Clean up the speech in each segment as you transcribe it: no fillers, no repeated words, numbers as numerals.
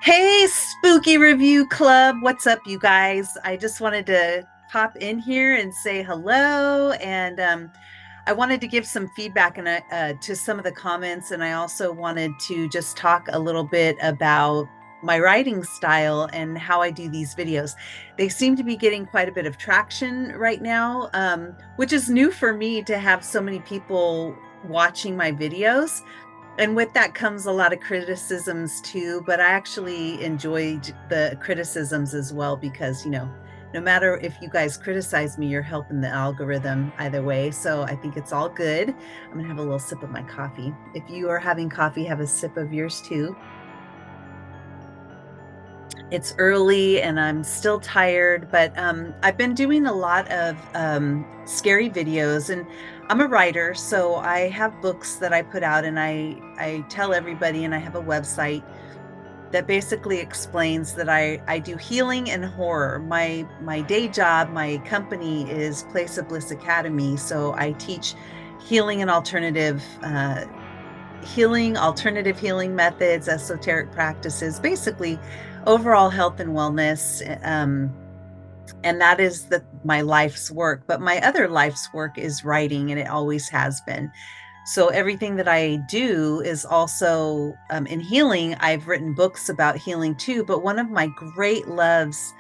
Hey, Spooky Review Club. What's up, you guys? I just wanted to pop in here and say hello. And I wanted to give some feedback to some of the comments. And I also wanted to just talk a little bit about my writing style and how I do these videos. They seem to be getting quite a bit of traction right now, which is new for me to have so many people watching my videos. And with that comes a lot of criticisms too, but I actually enjoyed the criticisms as well because, no matter if you guys criticize me, you're helping the algorithm either way. So I think it's all good. I'm gonna have a little sip of my coffee. If you are having coffee, have a sip of yours too. It's early and I'm still tired, but I've been doing a lot of scary videos, and I'm a writer, so I have books that I put out, and I tell everybody, and I have a website that basically explains that I do healing and horror. My day job, my company is Place of Bliss Academy, so I teach healing and alternative healing methods, esoteric practices, basically overall health and wellness. And that is my life's work. But my other life's work is writing, and it always has been. So everything that I do is also in healing. I've written books about healing too, but one of my great loves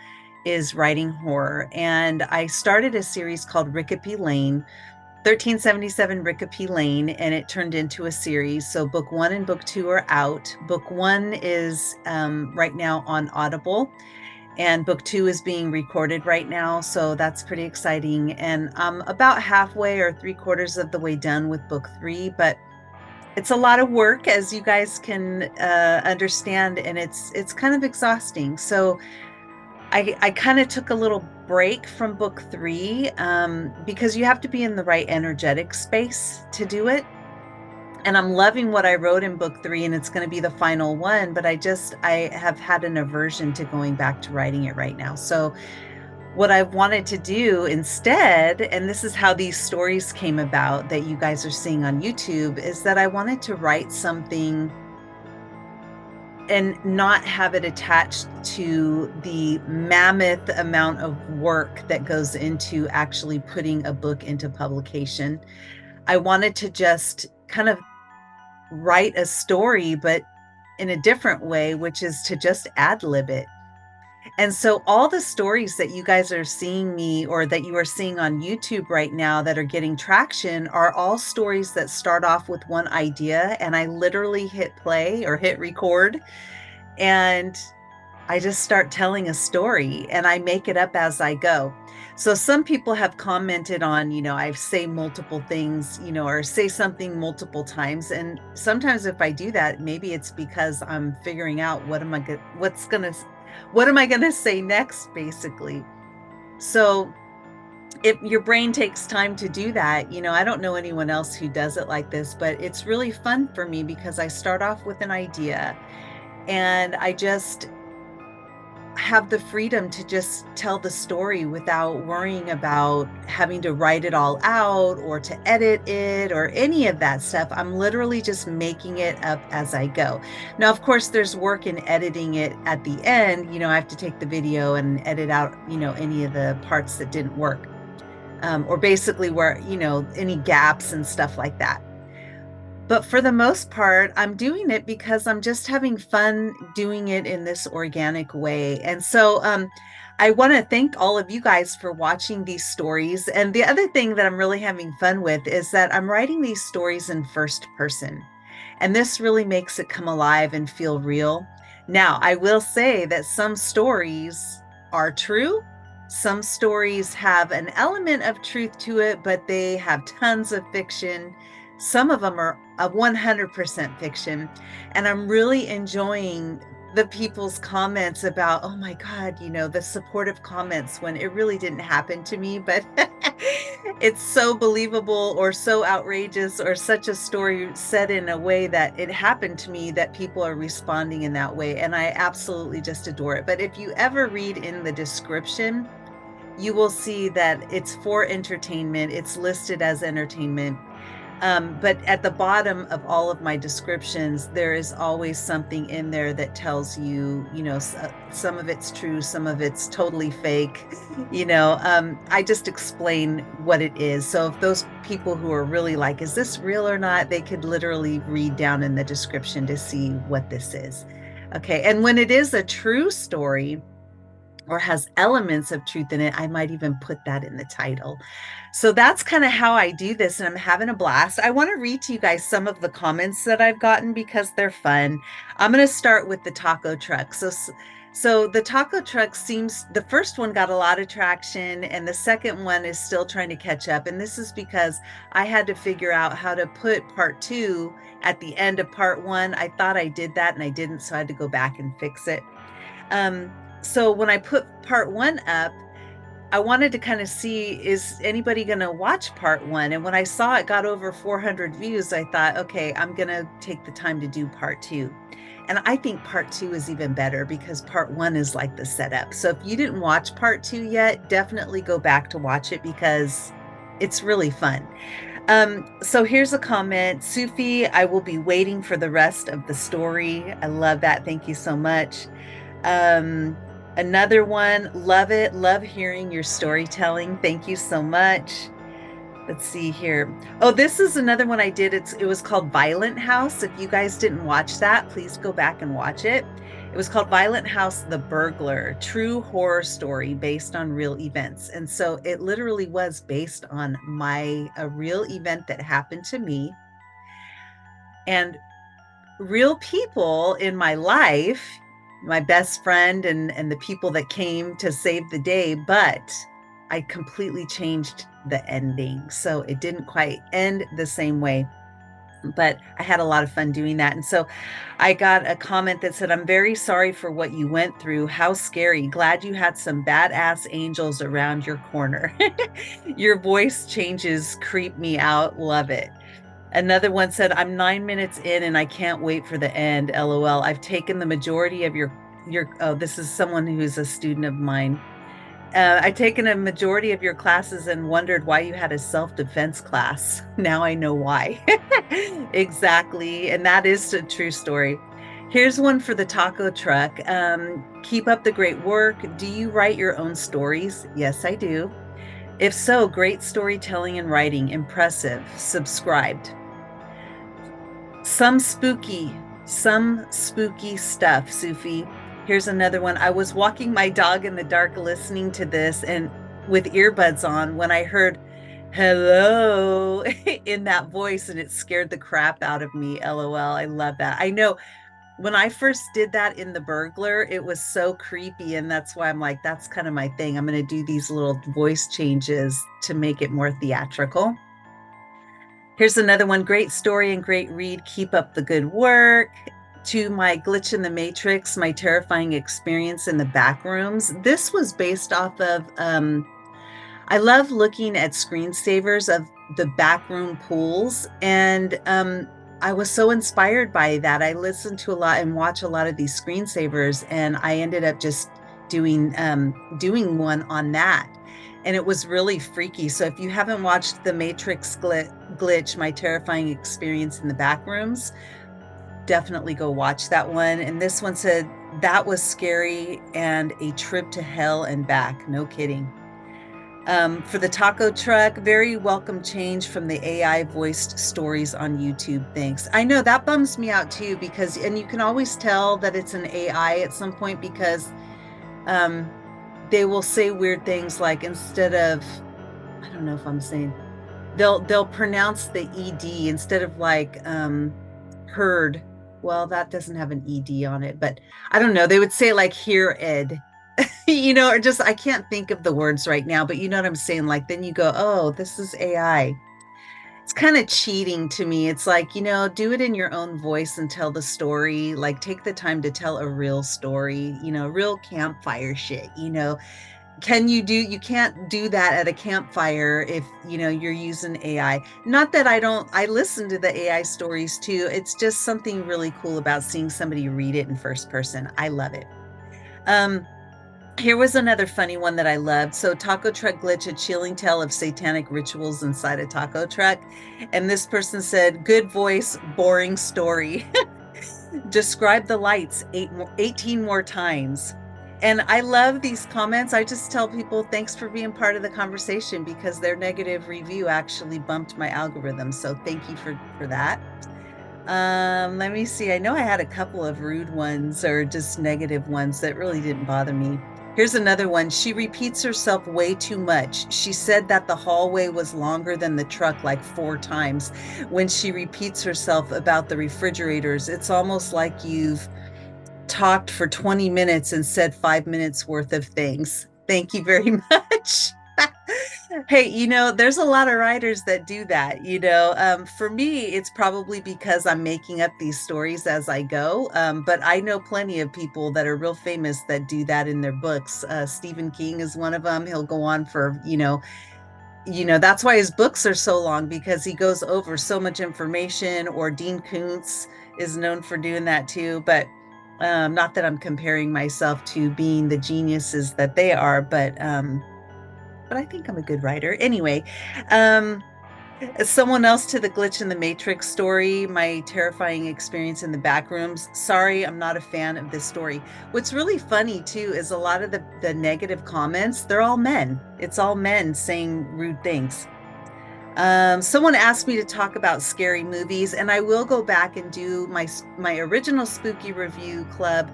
is writing horror. And I started a series called Ricopee Lane, 1377 Ricopee Lane, and it turned into a series. So book one and book two are out. Book one is right now on Audible, and book two is being recorded right now. So that's pretty exciting. And I'm about halfway or three-quarters of the way done with book three, but it's a lot of work, as you guys can understand, and it's kind of exhausting. So I kind of took a little break from book three because you have to be in the right energetic space to do it. And I'm loving what I wrote in book three, and it's going to be the final one. But I have had an aversion to going back to writing it right now. So what I wanted to do instead, and this is how these stories came about that you guys are seeing on YouTube, is that I wanted to write something and not have it attached to the mammoth amount of work that goes into actually putting a book into publication. I wanted to just kind of write a story, but in a different way, which is to just ad lib it. And so all the stories that you guys are seeing me, or that you are seeing on YouTube right now that are getting traction, are all stories that start off with one idea, and I literally hit play or hit record, and I just start telling a story and I make it up as I go. So some people have commented on, I say multiple things, or say something multiple times. And sometimes if I do that, maybe it's because I'm figuring out what am I going to say next, basically. So if your brain takes time to do that, I don't know anyone else who does it like this, but it's really fun for me because I start off with an idea, and I just have the freedom to just tell the story without worrying about having to write it all out or to edit it or any of that stuff. I'm literally just making it up as I go. Now, of course, there's work in editing it at the end. I have to take the video and edit out, any of the parts that didn't work, or basically where, any gaps and stuff like that. But for the most part, I'm doing it because I'm just having fun doing it in this organic way. And so I want to thank all of you guys for watching these stories. And the other thing that I'm really having fun with is that I'm writing these stories in first person. And this really makes it come alive and feel real. Now, I will say that some stories are true. Some stories have an element of truth to it, but they have tons of fiction. Some of them are a 100% fiction. And I'm really enjoying the people's comments about, oh my God, the supportive comments when it really didn't happen to me, but it's so believable or so outrageous or such a story said in a way that it happened to me that people are responding in that way. And I absolutely just adore it. But if you ever read in the description, you will see that it's for entertainment. It's listed as entertainment. But at the bottom of all of my descriptions, there is always something in there that tells you, some of it's true, some of it's totally fake. I just explain what it is. So if those people who are really like, is this real or not, they could literally read down in the description to see what this is. Okay. And when it is a true story, or has elements of truth in it, I might even put that in the title. So that's kind of how I do this, and I'm having a blast. I want to read to you guys some of the comments that I've gotten because they're fun. I'm going to start with the taco truck. So the taco truck seems the first one got a lot of traction, and the second one is still trying to catch up. And this is because I had to figure out how to put part two at the end of part one. I thought I did that and I didn't, so I had to go back and fix it. Um, so when I put part one up, I wanted to kind of see, is anybody going to watch part one? And when I saw it got over 400 views, I thought, okay, I'm going to take the time to do part two. And I think part two is even better because part one is like the setup. So if you didn't watch part two yet, definitely go back to watch it because it's really fun. So here's a comment. Sufi, I will be waiting for the rest of the story. I love that. Thank you so much. Um, Another one, love it. Love hearing your storytelling. Thank you so much. Let's see here. Oh, this is another one I did. It was called Violent House. If you guys didn't watch that, please go back and watch it. It was called Violent House, The Burglar, true horror story based on real events. And so it literally was based on a real event that happened to me and real people in my life, my best friend and the people that came to save the day, but I completely changed the ending. So it didn't quite end the same way, but I had a lot of fun doing that. And so I got a comment that said, I'm very sorry for what you went through. How scary. Glad you had some badass angels around your corner. Your voice changes creep me out. Love it. Another one said, I'm 9 minutes in and I can't wait for the end. LOL. I've taken the majority of oh, this is someone who's a student of mine. I've taken a majority of your classes and wondered why you had a self-defense class. Now I know why. Exactly. And that is a true story. Here's one for the taco truck. Keep up the great work. Do you write your own stories? Yes, I do. If so, great storytelling and writing. Impressive. Subscribed. Some spooky stuff, Sufi. Here's another one. I was walking my dog in the dark listening to this and with earbuds on when I heard hello in that voice and it scared the crap out of me. LOL. I love that. I know when I first did that in The Burglar, it was so creepy. And that's why I'm like, that's kind of my thing. I'm going to do these little voice changes to make it more theatrical. Here's another one. Great story and great read. Keep up the good work. To my glitch in the matrix, my terrifying experience in the backrooms. This was based off of, I love looking at screensavers of the backroom pools. And I was so inspired by that. I listened to a lot and watch a lot of these screensavers, and I ended up just doing one on that. And it was really freaky. So if you haven't watched the Matrix glitch, my terrifying experience in the backrooms, definitely go watch that one. And this one said, that was scary and a trip to hell and back. No kidding. For the taco truck, very welcome change from the AI voiced stories on YouTube. Thanks. I know that bums me out too, because, and you can always tell that it's an AI at some point because they will say weird things like instead of, I don't know if I'm saying, they'll pronounce the ED instead of like heard. Well, that doesn't have an ED on it, but I don't know. They would say like here, Ed, or just, I can't think of the words right now, but you know what I'm saying? Like, then you go, oh, this is AI. It's kind of cheating to me. It's like, do it in your own voice and tell the story. Like, take the time to tell a real story, real campfire shit, you can't do that at a campfire if you're using AI. Not that I listen to the AI stories too. It's just something really cool about seeing somebody read it in first person. I love it. Here was another funny one that I loved. So, taco truck glitch, a chilling tale of satanic rituals inside a taco truck. And this person said, good voice, boring story. Describe the lights 18 more times. And I love these comments. I just tell people thanks for being part of the conversation because their negative review actually bumped my algorithm. So thank you for that. Let me see. I know I had a couple of rude ones or just negative ones that really didn't bother me. Here's another one. She repeats herself way too much. She said that the hallway was longer than the truck like 4 times. When she repeats herself about the refrigerators, it's almost like you've talked for 20 minutes and said 5 minutes worth of things. Thank you very much. Hey, there's a lot of writers that do that. For me, it's probably because I'm making up these stories as I go. But I know plenty of people that are real famous that do that in their books. Stephen King is one of them. He'll go on for, that's why his books are so long because he goes over so much information. Or Dean Koontz is known for doing that too. But not that I'm comparing myself to being the geniuses that they are, but I think I'm a good writer. Anyway, um, someone else to the glitch in the Matrix story, my terrifying experience in the back rooms. Sorry, I'm not a fan of this story. What's really funny too is a lot of the negative comments, they're all men. It's all men saying rude things. Someone asked me to talk about scary movies, and I will go back and do my original spooky review club,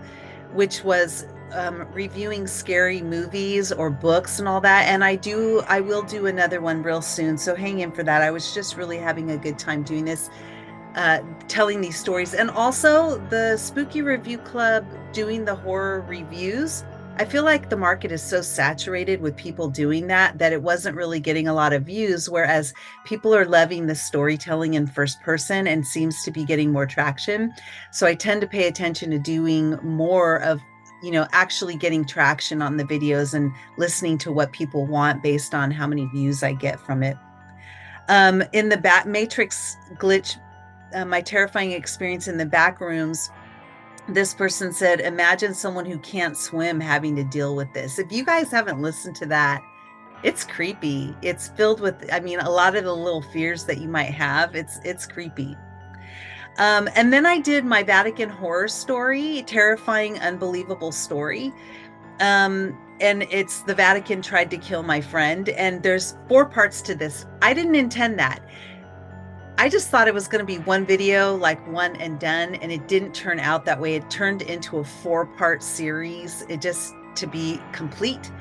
which was reviewing scary movies or books and all that. And I will do another one real soon. So hang in for that. I was just really having a good time doing this, telling these stories. And also the Spooky Review Club doing the horror reviews. I feel like the market is so saturated with people doing that it wasn't really getting a lot of views, whereas people are loving the storytelling in first person and seems to be getting more traction. So I tend to pay attention to doing more of, actually getting traction on the videos and listening to what people want based on how many views I get from it. In the Bat Matrix glitch, my terrifying experience in the back rooms, this person said, imagine someone who can't swim having to deal with this. If you guys haven't listened to that, it's creepy. It's filled with, I mean, a lot of the little fears that you might have. It's creepy. And then I did my Vatican horror story, terrifying, unbelievable story. And it's the Vatican tried to kill my friend. And there's 4 parts to this. I didn't intend that. I just thought it was going to be one video, like one and done, and it didn't turn out that way. It turned into a 4-part series, it just to be complete.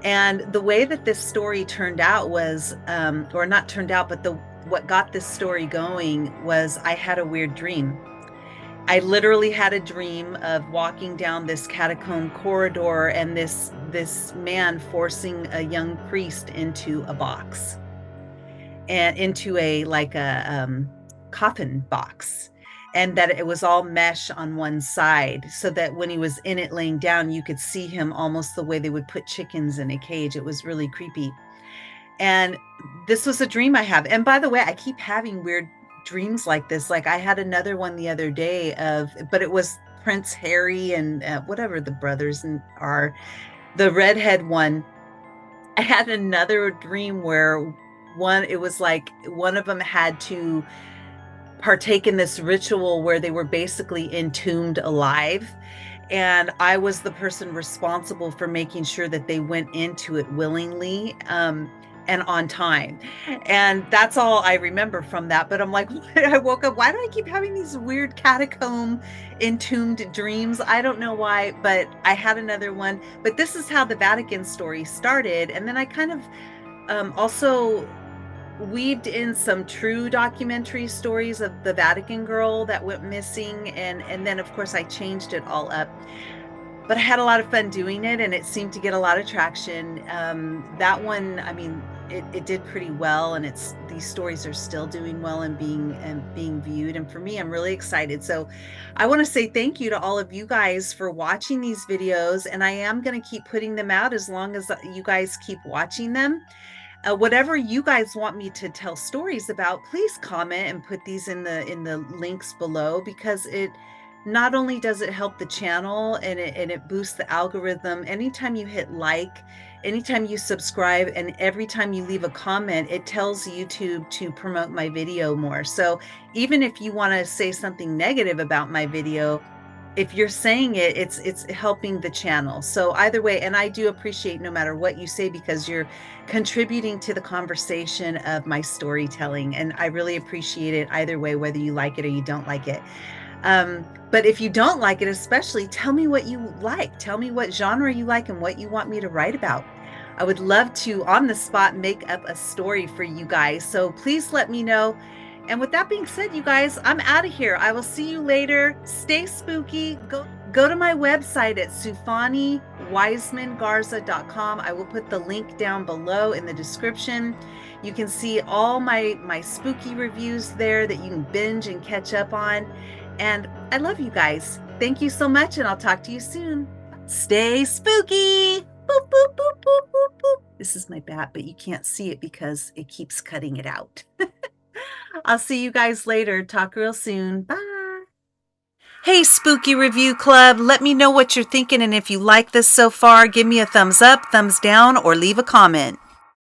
And the way that this story turned out was, or not turned out, but the what got this story going was I had a weird dream. I literally had a dream of walking down this catacomb corridor and this man forcing a young priest into a box and into a like a coffin box, and that it was all mesh on one side so that when he was in it laying down you could see him almost the way they would put chickens in a cage. It was really creepy. And this was a dream I have. And by the way, I keep having weird dreams like this. Like I had another one the other day but it was Prince Harry and whatever the brothers are, the redhead one. I had another dream where it was like one of them had to partake in this ritual where they were basically entombed alive. And I was the person responsible for making sure that they went into it willingly, and on time. And that's all I remember from that. But I'm like, I woke up, why do I keep having these weird catacomb entombed dreams? I don't know why, but I had another one. But this is how the Vatican story started. And then I kind of also weaved in some true documentary stories of the Vatican girl that went missing, and then of course I changed it all up. But I had a lot of fun doing it, and it seemed to get a lot of traction. That one, I mean, it did pretty well, and these stories are still doing well and being viewed. And for me, I'm really excited. So I want to say thank you to all of you guys for watching these videos, and I am going to keep putting them out as long as you guys keep watching them. Whatever you guys want me to tell stories about, please comment and put these in the links below, because not only does it help the channel and it boosts the algorithm, anytime you hit like, anytime you subscribe, and every time you leave a comment, it tells YouTube to promote my video more. So even if you want to say something negative about my video, if you're saying it, it's helping the channel. So either way, and I do appreciate no matter what you say, because you're contributing to the conversation of my storytelling, and I really appreciate it either way, whether you like it or you don't like it. But if you don't like it, especially, tell me what you like. Tell me what genre you like and what you want me to write about. I would love to, on the spot, make up a story for you guys. So please let me know. And with that being said, you guys, I'm out of here. I will see you later. Stay spooky. Go to my website at SufaniWisemanGarza.com. I will put the link down below in the description. You can see all my spooky reviews there that you can binge and catch up on. And I love you guys. Thank you so much, and I'll talk to you soon. Stay spooky. Boop, boop, boop, boop, boop, boop. This is my bat, but you can't see it because it keeps cutting it out. I'll see you guys later. Talk real soon. Bye. Hey, Spooky Review Club. Let me know what you're thinking, and if you like this so far, give me a thumbs up, thumbs down, or leave a comment.